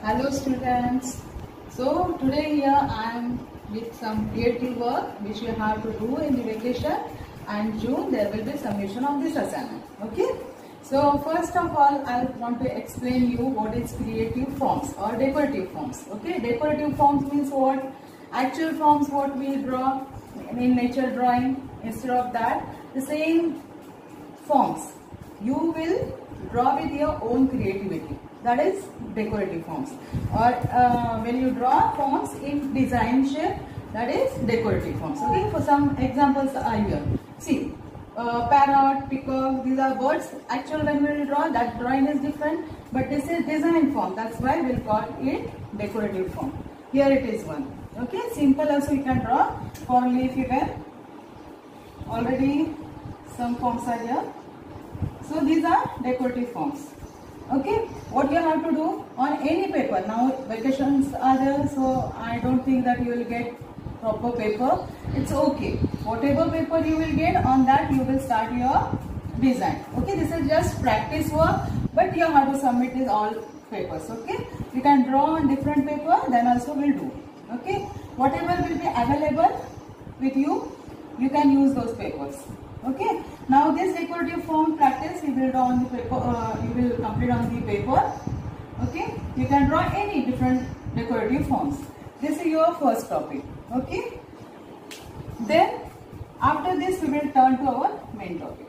Hello students. So today here I am with some creative work which you have to do in the vacation, and June there will be submission of this assignment. Okay. So first of all I want to explain you what is creative forms or decorative forms. Okay. Decorative forms means what? Actual forms what we draw in nature drawing. Instead of that, the same forms you will draw with your own creativity. That is decorative forms. Or when you draw forms in design shape, that is decorative forms. Okay, for some examples are here. See, parrot, peacock, these are birds. Actually when we will draw, that drawing is different, but this is design form. That's why we'll call it decorative form. Here it is one. Okay, simple also you can draw. For leaf you can. Already some forms are here. So these are decorative forms. Okay, what you have to do on any paper. Now vacations are there, so I don't think that you will get proper paper. It's okay. Whatever paper you will get, on that you will start your design. Okay, this is just practice work, but you have to submit is all papers. Okay, you can draw on different paper, then also will do. Okay, whatever will be available with you, you can use those papers. Okay, now this decorative form practice you will draw on the paper, you will complete on the paper. Okay, you can draw any different decorative forms. This is your first topic. Okay, then after this we will turn to our main topic.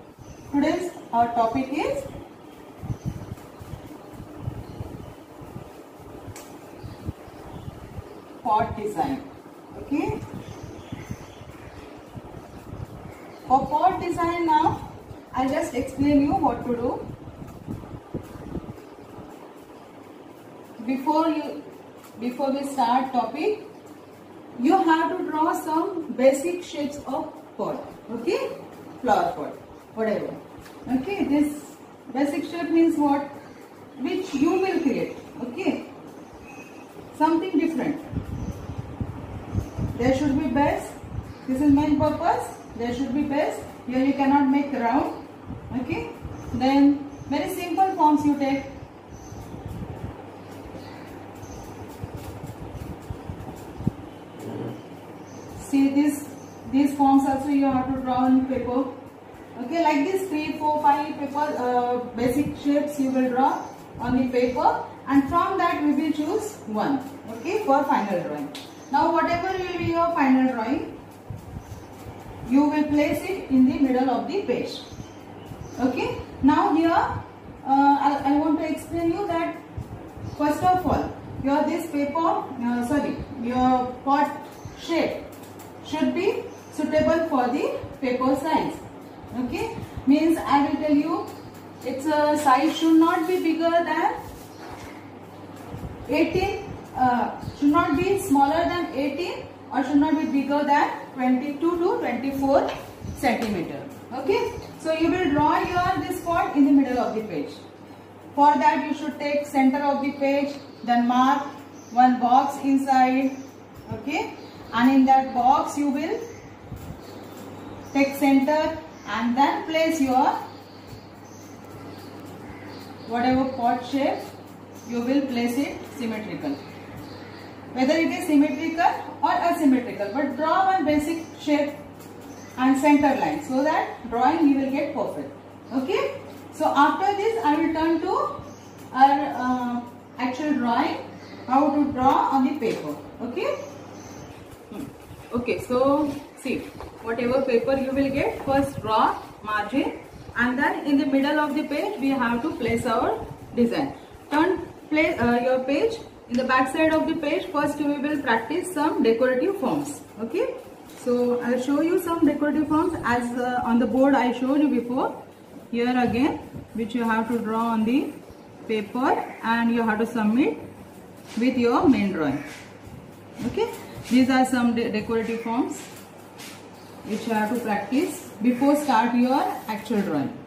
Today's our topic is pot design. Okay. For pot design now, I'll just explain you what to do. Before we start topic, you have to draw some basic shapes of pot. Okay, flower pot, whatever. Okay, this basic shape means what? Which you will create. Okay, something different. There should be base. This is main purpose. There should be base. Here you cannot make round. Okay. Then very simple forms you take. See these forms also you have to draw on paper. Okay, like this 3, 4, 5 paper basic shapes you will draw on the paper, and from that we will choose one. Okay, for final drawing. Now whatever will be your final drawing, you will place it in the middle of the page. Okay. Now here I want to explain you that first of all your this paper your pot shape should be suitable for the paper size. Okay, means I will tell you its size should not be bigger than 18, should not be smaller than 18, or should not be bigger than 22 to 24 centimeter. Okay, so you will draw this pot in the middle of the page. For that you should take center of the page, then mark one box inside. Okay, and in that box you will take center and then place your whatever pot shape, you will place it symmetrical. Whether it is symmetrical or asymmetrical, but draw one basic shape and center line, so that drawing you will get perfect. Okay, so after this I will turn to our actual drawing, how to draw on the paper. Okay. Okay, so see, whatever paper you will get, first draw margin, and then in the middle of the page we have to place our design. Place your page. In the back side of the page, first we will practice some decorative forms. Okay, so I will show you some decorative forms as on the board I showed you before. Here again, which you have to draw on the paper and you have to submit with your main drawing. Okay, these are some decorative forms which you have to practice before start your actual drawing.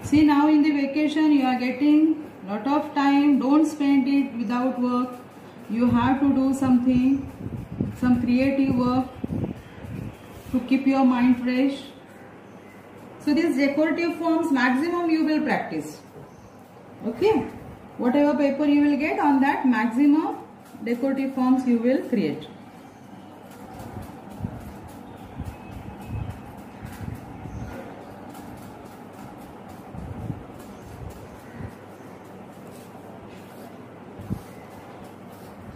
See, now in the vacation you are getting lot of time. Don't spend it without work. You have to do something, some creative work to keep your mind fresh. So these decorative forms maximum you will practice. Okay, whatever paper you will get, on that maximum decorative forms you will create.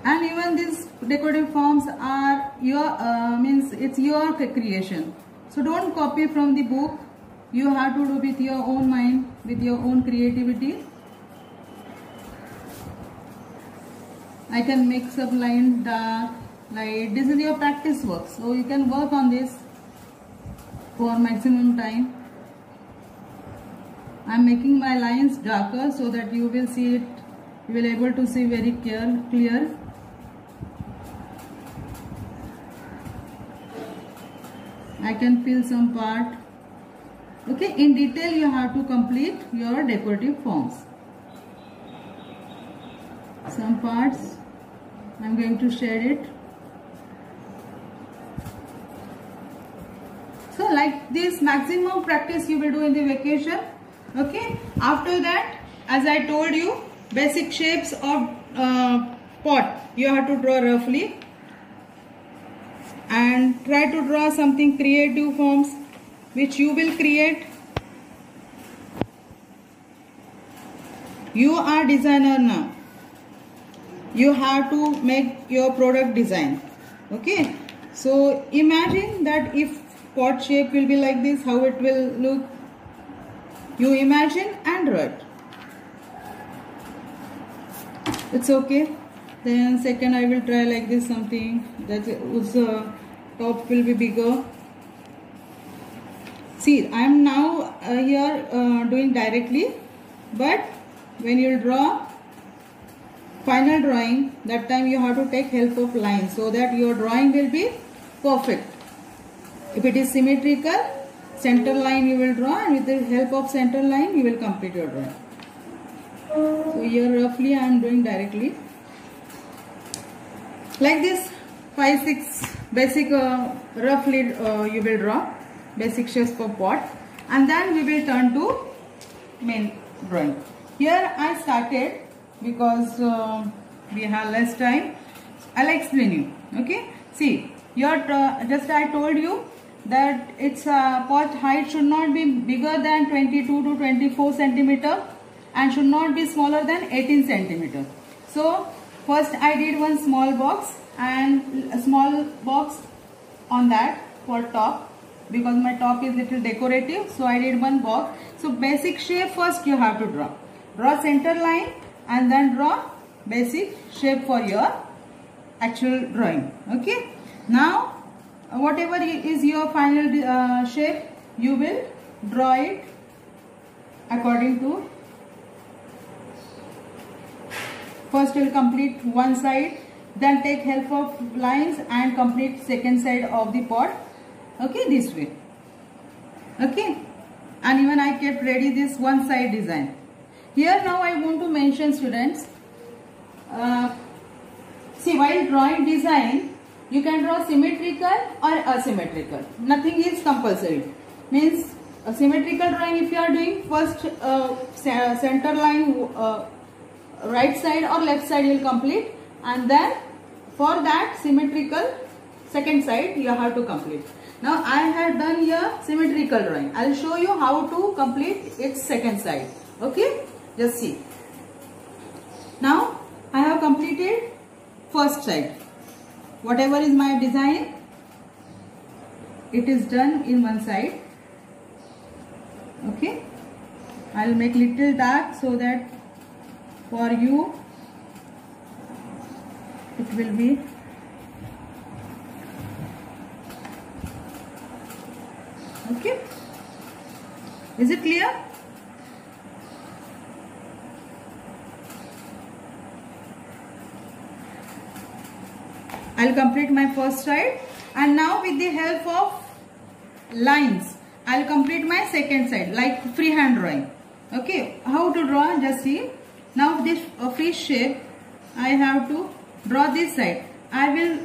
And even these decorative forms are your it's your creation. So don't copy from the book. You have to do with your own mind, with your own creativity. I can mix up line, dark, light. This is your practice work. So you can work on this for maximum time. I am making my lines darker so that you will see it. You will able to see very clear. I can fill some part. Okay, in detail you have to complete your decorative forms. Some parts I am going to shade it. So like this maximum practice you will do in the vacation. Okay, after that, as I told you, basic shapes of pot you have to draw roughly. And try to draw something creative forms which you will create. You are designer now. You have to make your product design. Okay. So imagine that if pot shape will be like this, how it will look. You imagine and draw it. It's okay. Then second I will try like this something that top will be bigger. See, I am now here doing directly, but when you draw final drawing, that time you have to take help of lines so that your drawing will be perfect. If it is symmetrical, center line you will draw, and with the help of center line you will complete your drawing. So here roughly I am doing directly. Like this 5-6 basic roughly you will draw basic shapes for pot, and then we will turn to main drawing. Here I started because we have less time. I'll explain you. Okay, see, your just I told you that its pot height should not be bigger than 22 to 24 centimeter and should not be smaller than 18 centimeter. So first I did one small box and a small box on that for top, because my top is little decorative, so I did one box. So basic shape first you have to draw. Draw center line and then draw basic shape for your actual drawing. Okay. Now whatever is your final shape, you will draw it according to. First you will complete one side, then take help of lines and complete second side of the pot. Okay, this way. Okay, and even I kept ready this one side design. Here now I want to mention, students, see, while drawing design you can draw symmetrical or asymmetrical. Nothing is compulsory. Means a symmetrical drawing, if you are doing first center line right side or left side you will complete, and then for that symmetrical second side you have to complete. Now I have done here symmetrical drawing. I will show you how to complete its second side. Okay, just see. Now I have completed first side. Whatever is my design, it is done in one side. Okay, I will make little dark so that for you it will be okay. Is it clear? I will complete my first side, and now with the help of lines I will complete my second side, like freehand drawing. Okay, how to draw? Just see. Now this fish shape, I have to draw this side. I will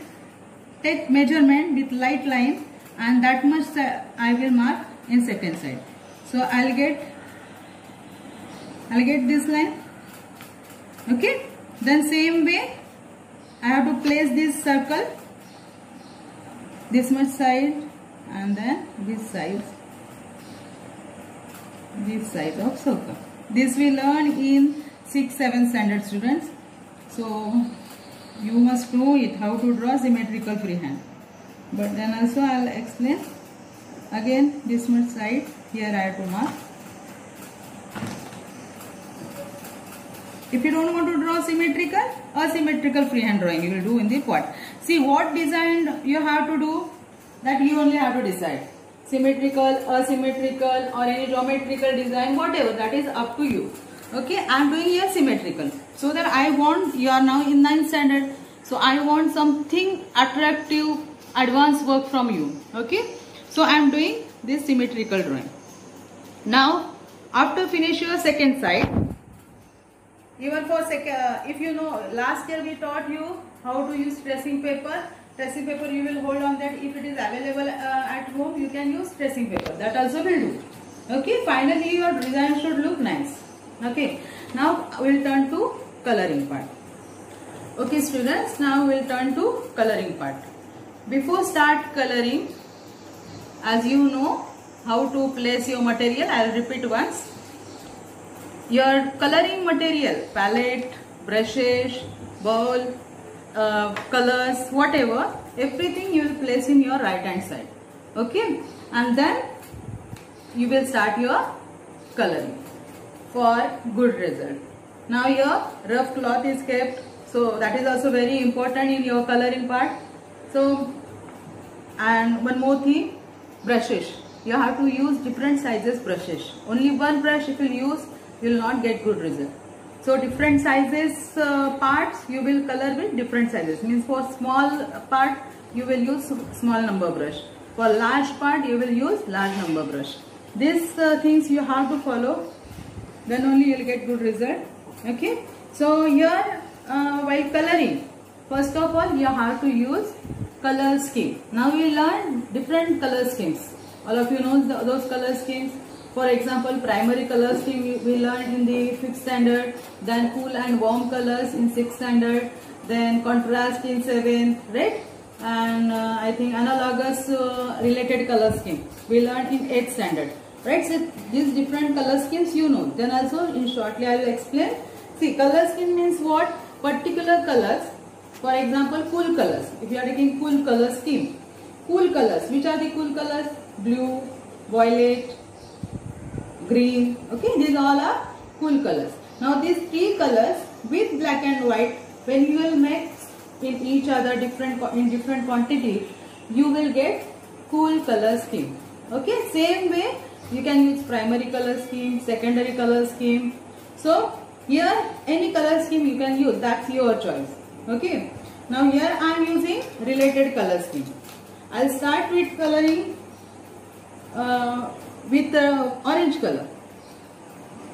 take measurement with light line, and that much I will mark in second side. So I'll get this line. Okay. Then same way I have to place this circle, this much side, and then this side of circle. This we learn in 6-7 standard students. So you must know it, how to draw symmetrical freehand. But then also I'll explain. Again, this much side here I have to mark. If you don't want to draw symmetrical, asymmetrical freehand drawing you will do in the pot. See what design you have to do, that you only have to decide. Symmetrical, asymmetrical, or any geometrical design, whatever, that is up to you. Okay, I am doing here symmetrical. So that I want, you are now in 9th standard. So I want something attractive, advanced work from you. Okay, so I am doing this symmetrical drawing. Now, after finish your second side, even for if you know, last year we taught you how to use tracing paper. Tracing paper you will hold on that. If it is available at home, you can use tracing paper. That also will do. Okay, finally your design should look nice. Okay, now we will turn to coloring part. Okay students, now we will turn to coloring part. Before start coloring, as you know how to place your material, I will repeat once. Your coloring material, palette, brushes, bowl, colors, whatever, everything you will place in your right hand side. Okay, and then you will start your coloring for good result. Now your rough cloth is kept, so that is also very important in your coloring part. So, and one more thing, brushes. You have to use different sizes brushes. Only one brush if you use, you will not get good result. So different sizes parts you will color with different sizes. Means for small part you will use small number brush. For large part you will use large number brush. These things you have to follow. Then only you will get good result. Okay. So here while coloring, first of all you have to use color scheme. Now we learn different color schemes. All of you know those color schemes. For example, primary color scheme we learned in the 5th standard, then cool and warm colors in 6th standard, then contrast in 7th, right? And I think analogous related color scheme we learned in 8th standard, right? So these different color schemes you know. Then also in shortly I will explain. See, color scheme means what? Particular colors. For example, cool colors. If you are taking cool color scheme, cool colors. Which are the cool colors? Blue, violet, green. Okay, these all are cool colors. Now these three colors with black and white, when you will mix in each other in different quantity, you will get cool color scheme. Okay, same way you can use primary color scheme, secondary color scheme. So here any color scheme you can use, that's your choice. Okay, now here I am using related color scheme. I'll start with coloring with orange color.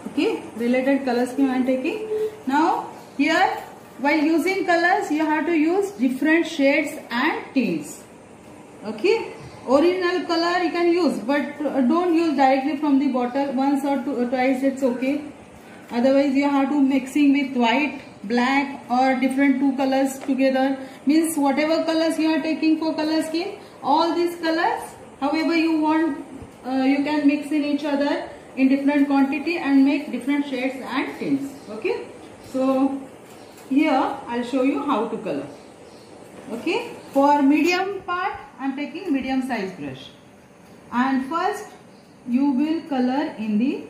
Okay, related color scheme I am taking. Now here while using colors you have to use different shades and tints. Okay, original color you can use, but don't use directly from the bottle. Once or twice it's okay. Otherwise you have to mixing with white, black or different two colors together. Means whatever colors you are taking for color scheme, all these colors however you want, you can mix in each other in different quantity and make different shades and tints. Okay, so here I'll show you how to color. Okay, for medium part I'm taking medium size brush, and first you will color in the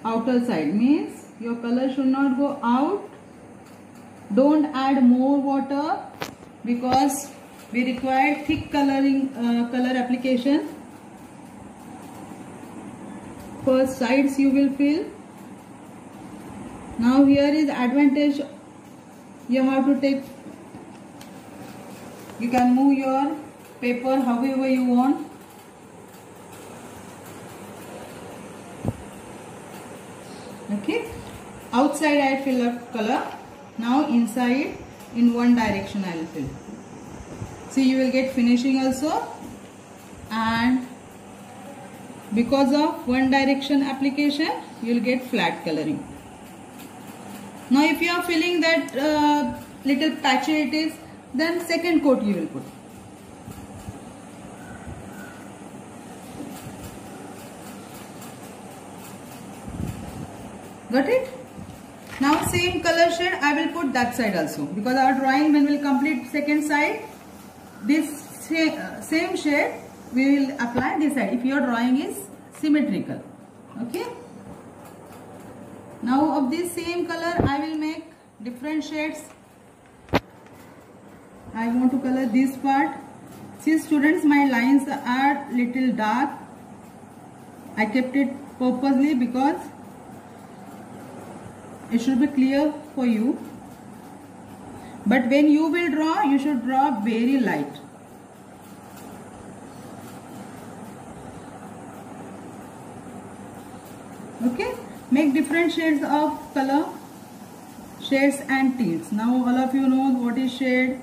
outer side. Means your color should not go out. Don't add more water because we require thick coloring color application. First sides you will fill. Now here is advantage, you have to take, you can move your paper however you want. outside I fill up color. Now inside in one direction I will fill. See, you will get finishing also, and because of one direction application you will get flat coloring. Now if you are feeling that little patchy it is, then second coat you will put. Got it? Now same color shade I will put that side also, because our drawing when we will complete second side, this same shade we will apply this side if your drawing is symmetrical. Okay. Now of this same color I will make different shades. I want to color this part. See students, my lines are little dark. I kept it purposely because it should be clear for you. But when you will draw, you should draw very light. Okay, make different shades of color, shades and tints. Now all of you know what is shade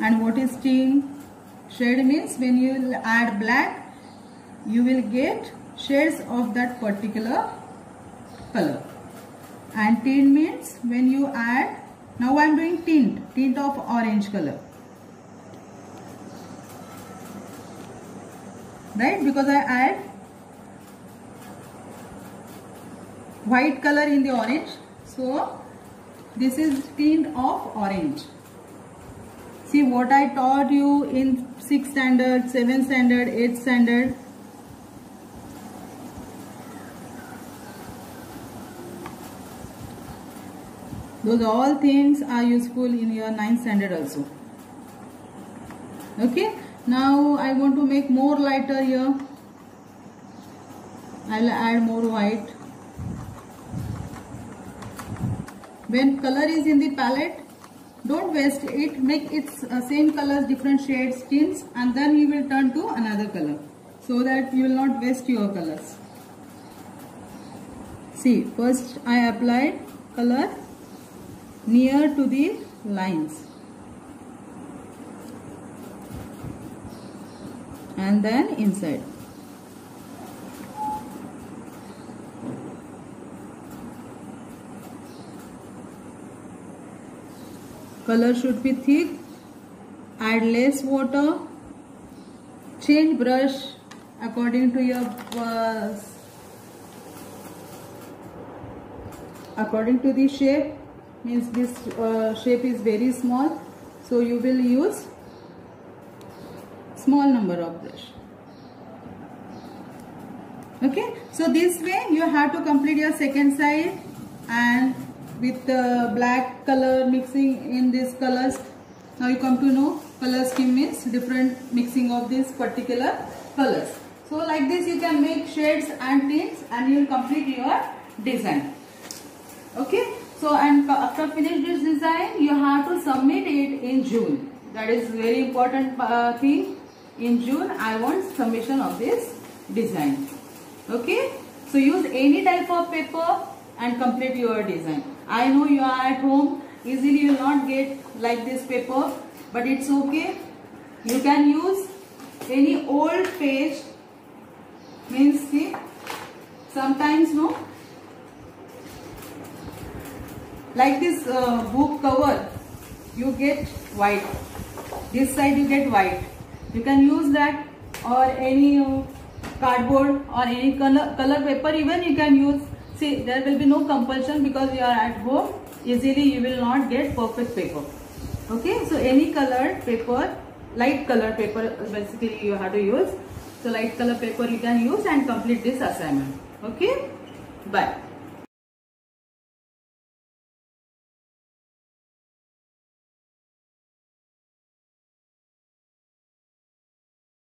and what is tint. Shade means when you add black, you will get shades of that particular color. And tint means when you add, now I am doing tint of orange color. Right, because I add white color in the orange, so this is tint of orange. See what I taught you in 6th standard, 7th standard, 8th standard. Those all things are useful in your 9th standard also. Okay, now I want to make more lighter here. I will add more white. When color is in the palette, don't waste it. Make its same colors, different shades, tints, and then you will turn to another color, so that you will not waste your colors. See, first I applied color near to the lines, and then inside. Color should be thick. Add less water. Change brush according to your according to the shape. Means this shape is very small, so you will use small number of brush. Okay, so this way you have to complete your second side, and with the black color mixing in these colors. Now you come to know color scheme means different mixing of these particular colors. So like this you can make shades and tints, and you will complete your design. Okay, so and after finish this design you have to submit it in June. That is very important thing. In June I want submission of this design. Okay, so use any type of paper and complete your design. I know you are at home, easily you will not get like this paper, but it's okay. You can use any old page. Means see, sometimes no, like this book cover you get white, this side you get white. You can use that, or any cardboard or any color paper even you can use. See, there will be no compulsion because you are at home. Easily you will not get perfect paper. Okay, so any colored paper, light color paper basically you have to use. So light color paper you can use and complete this assignment. Okay, bye.